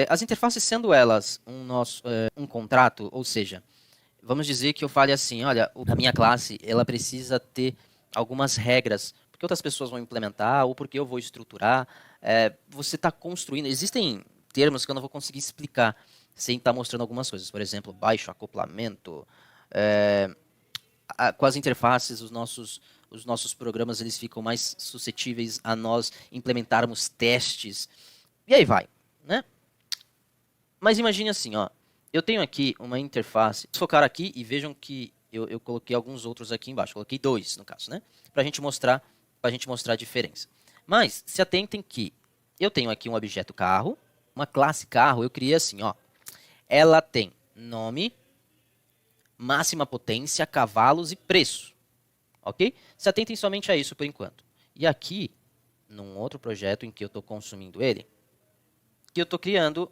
As interfaces sendo elas um contrato, ou seja, vamos dizer que eu fale assim, olha, a minha classe ela precisa ter algumas regras, porque outras pessoas vão implementar ou porque eu vou estruturar. Você está construindo, existem termos que eu não vou conseguir explicar sem estar mostrando algumas coisas, por exemplo, baixo acoplamento, com as interfaces, os nossos programas eles ficam mais suscetíveis a nós implementarmos testes, e aí vai, né? Mas imagine assim, ó, eu tenho aqui uma interface. Vamos focar aqui e vejam que eu coloquei alguns outros aqui embaixo. Coloquei dois, no caso, né? Para a gente mostrar a diferença. Mas se atentem que eu tenho aqui um objeto carro, uma classe carro, eu criei assim, ó. Ela tem nome, máxima potência, cavalos e preço. Ok? Se atentem somente a isso por enquanto. E aqui, num outro projeto em que eu estou consumindo ele, que eu estou criando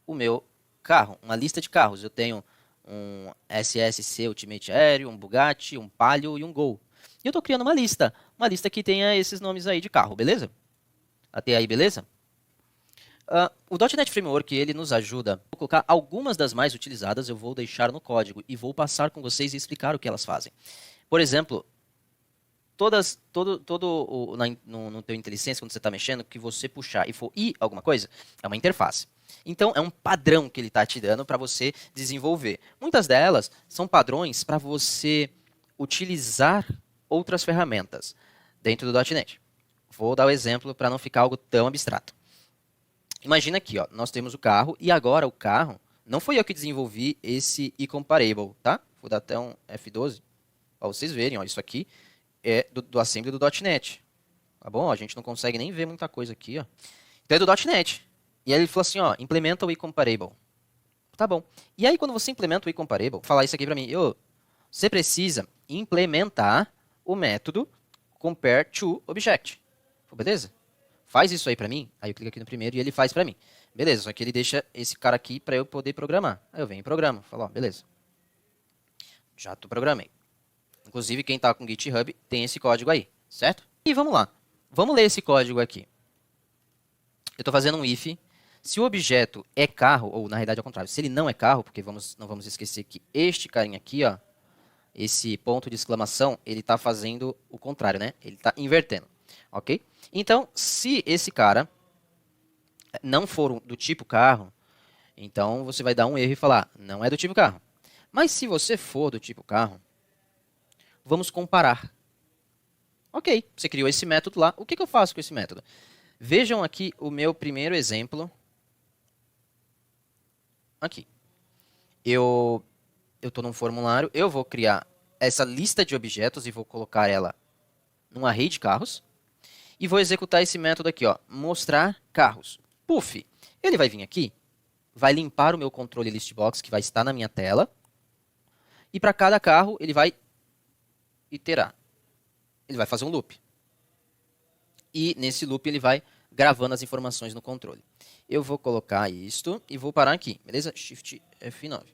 o meu carro, uma lista de carros. Eu tenho um SSC Ultimate Aéreo, um Bugatti, um Palio e um Gol. E eu estou criando uma lista que tenha esses nomes aí de carro, beleza? Até aí, beleza? O .NET Framework ele nos ajuda a colocar algumas das mais utilizadas, eu vou deixar no código e vou passar com vocês e explicar o que elas fazem. Por exemplo, no teu IntelliSense, quando você está mexendo, que você puxar e for ir alguma coisa, é uma interface. Então, é um padrão que ele está te dando para você desenvolver. Muitas delas são padrões para você utilizar outras ferramentas dentro do .NET. Vou dar o exemplo para não ficar algo tão abstrato. Imagina aqui, ó, nós temos o carro e agora o carro, não foi eu que desenvolvi esse eComparable, tá? Vou dar até um F12 para vocês verem, ó, isso aqui é do assembly do .NET. Tá bom? A gente não consegue nem ver muita coisa aqui, ó. Então é do .NET. E aí ele falou assim, ó, implementa o eComparable. Tá bom. E aí quando você implementa o eComparable, falar isso aqui para mim, você precisa implementar o método compareToObject. Beleza? Faz isso aí para mim. Aí eu clico aqui no primeiro e ele faz para mim. Beleza, só que ele deixa esse cara aqui para eu poder programar. Aí eu venho e programo. Falo, ó, beleza. Já programei. Inclusive, quem está com GitHub tem esse código aí, certo? E vamos lá. Vamos ler esse código aqui. Eu estou fazendo um if. Se o objeto é carro, ou na realidade ao contrário, se ele não é carro, porque não vamos esquecer que este carinha aqui, ó, esse ponto de exclamação, ele está fazendo o contrário, né? Ele está invertendo, ok? Então, se esse cara não for do tipo carro, então você vai dar um erro e falar, não é do tipo carro. Mas se você for do tipo carro, vamos comparar. Ok, você criou esse método lá. O que eu faço com esse método? Vejam aqui o meu primeiro exemplo. Aqui. Eu estou num formulário. Eu vou criar essa lista de objetos e vou colocar ela num array de carros. E vou executar esse método aqui, ó, mostrar carros. Puf, ele vai vir aqui, vai limpar o meu controle listbox que vai estar na minha tela. E para cada carro ele vai iterar. Ele vai fazer um loop. E nesse loop ele vai gravando as informações no controle. Eu vou colocar isto e vou parar aqui, beleza? Shift F9.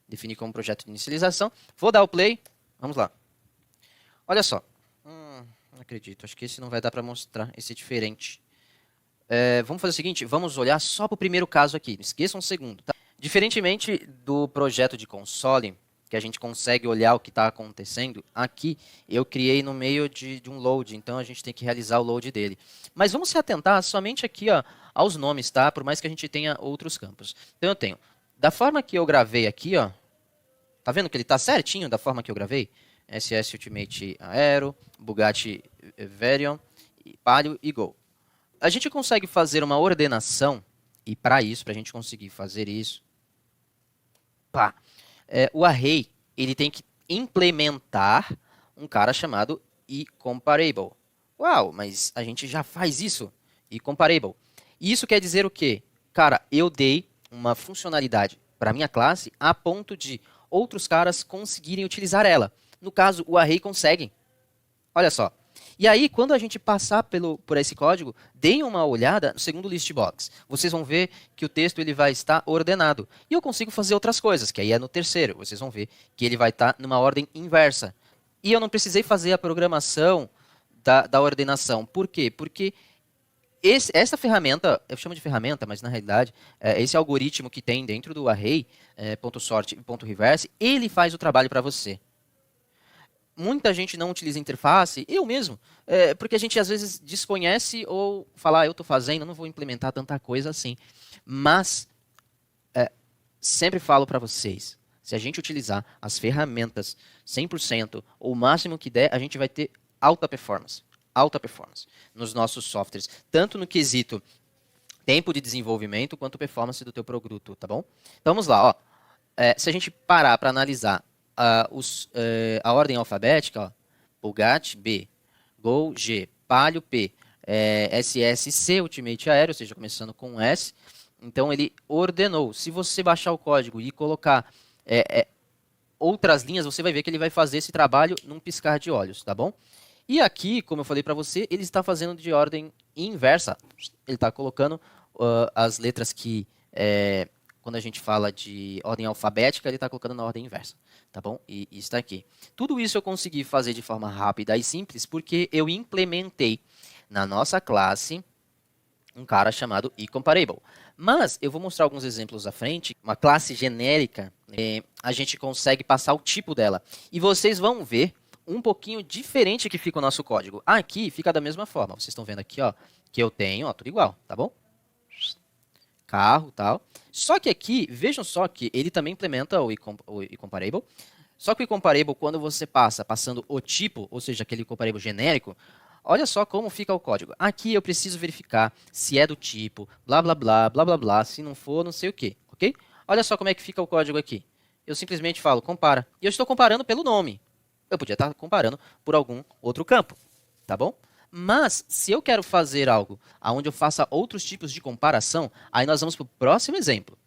Definir como projeto de inicialização. Vou dar o play. Vamos lá. Olha só. Não acredito. Acho que esse não vai dar para mostrar. Esse é diferente. Vamos fazer o seguinte. Vamos olhar só para o primeiro caso aqui. Não esqueçam um segundo. Tá? Diferentemente do projeto de console, que a gente consegue olhar o que está acontecendo, aqui eu criei no meio de um load, então a gente tem que realizar o load dele. Mas vamos se atentar somente aqui, ó, aos nomes, tá? Por mais que a gente tenha outros campos. Então eu tenho, da forma que eu gravei aqui, ó, tá vendo que ele está certinho da forma que eu gravei? SS Ultimate Aero, Bugatti Veyron, Palio e Gol. A gente consegue fazer uma ordenação, e para isso, para a gente conseguir fazer isso, o array ele tem que implementar um cara chamado eComparable. Uau, mas a gente já faz isso, eComparable. E isso quer dizer o quê? Cara, eu dei uma funcionalidade para minha classe a ponto de outros caras conseguirem utilizar ela. No caso, o array consegue. Olha só. E aí, quando a gente passar por esse código, deem uma olhada no segundo listbox. Vocês vão ver que o texto ele vai estar ordenado. E eu consigo fazer outras coisas, que aí é no terceiro. Vocês vão ver que ele vai estar numa ordem inversa. E eu não precisei fazer a programação da ordenação. Por quê? Porque Essa ferramenta, eu chamo de ferramenta, mas na realidade, esse algoritmo que tem dentro do array, ponto .sort e ponto .reverse, ele faz o trabalho para você. Muita gente não utiliza interface, eu mesmo, porque a gente às vezes desconhece ou fala, eu estou fazendo, não vou implementar tanta coisa assim. Mas, sempre falo para vocês, se a gente utilizar as ferramentas 100% ou o máximo que der, a gente vai ter alta performance nos nossos softwares, tanto no quesito tempo de desenvolvimento quanto performance do teu produto, tá bom? Então vamos lá, ó. Se a gente parar para analisar a ordem alfabética, ó, Pulgat B, Go G, Palio P, SSC, Ultimate Aéreo, ou seja, começando com um S. Então ele ordenou. Se você baixar o código e colocar outras linhas, você vai ver que ele vai fazer esse trabalho num piscar de olhos, tá bom? E aqui, como eu falei para você, ele está fazendo de ordem inversa. Ele está colocando as letras que, quando a gente fala de ordem alfabética, ele está colocando na ordem inversa, tá bom? E está aqui. Tudo isso eu consegui fazer de forma rápida e simples porque eu implementei na nossa classe um cara chamado eComparable. Mas eu vou mostrar alguns exemplos à frente. Uma classe genérica, a gente consegue passar o tipo dela. E vocês vão ver um pouquinho diferente que fica o nosso código. Aqui fica da mesma forma. Vocês estão vendo aqui, ó, que eu tenho, ó, tudo igual, tá bom? Carro, tal. Só que aqui, vejam só que ele também implementa o eComparable. Só que o eComparable, quando você passando o tipo, ou seja, aquele eComparable genérico, olha só como fica o código. Aqui eu preciso verificar se é do tipo, blá, blá, blá, blá, blá, blá, se não for, não sei o que, ok? Olha só como é que fica o código aqui. Eu simplesmente falo, compara. E eu estou comparando pelo nome. Eu podia estar comparando por algum outro campo, tá bom? Mas, se eu quero fazer algo onde eu faça outros tipos de comparação, aí nós vamos para o próximo exemplo.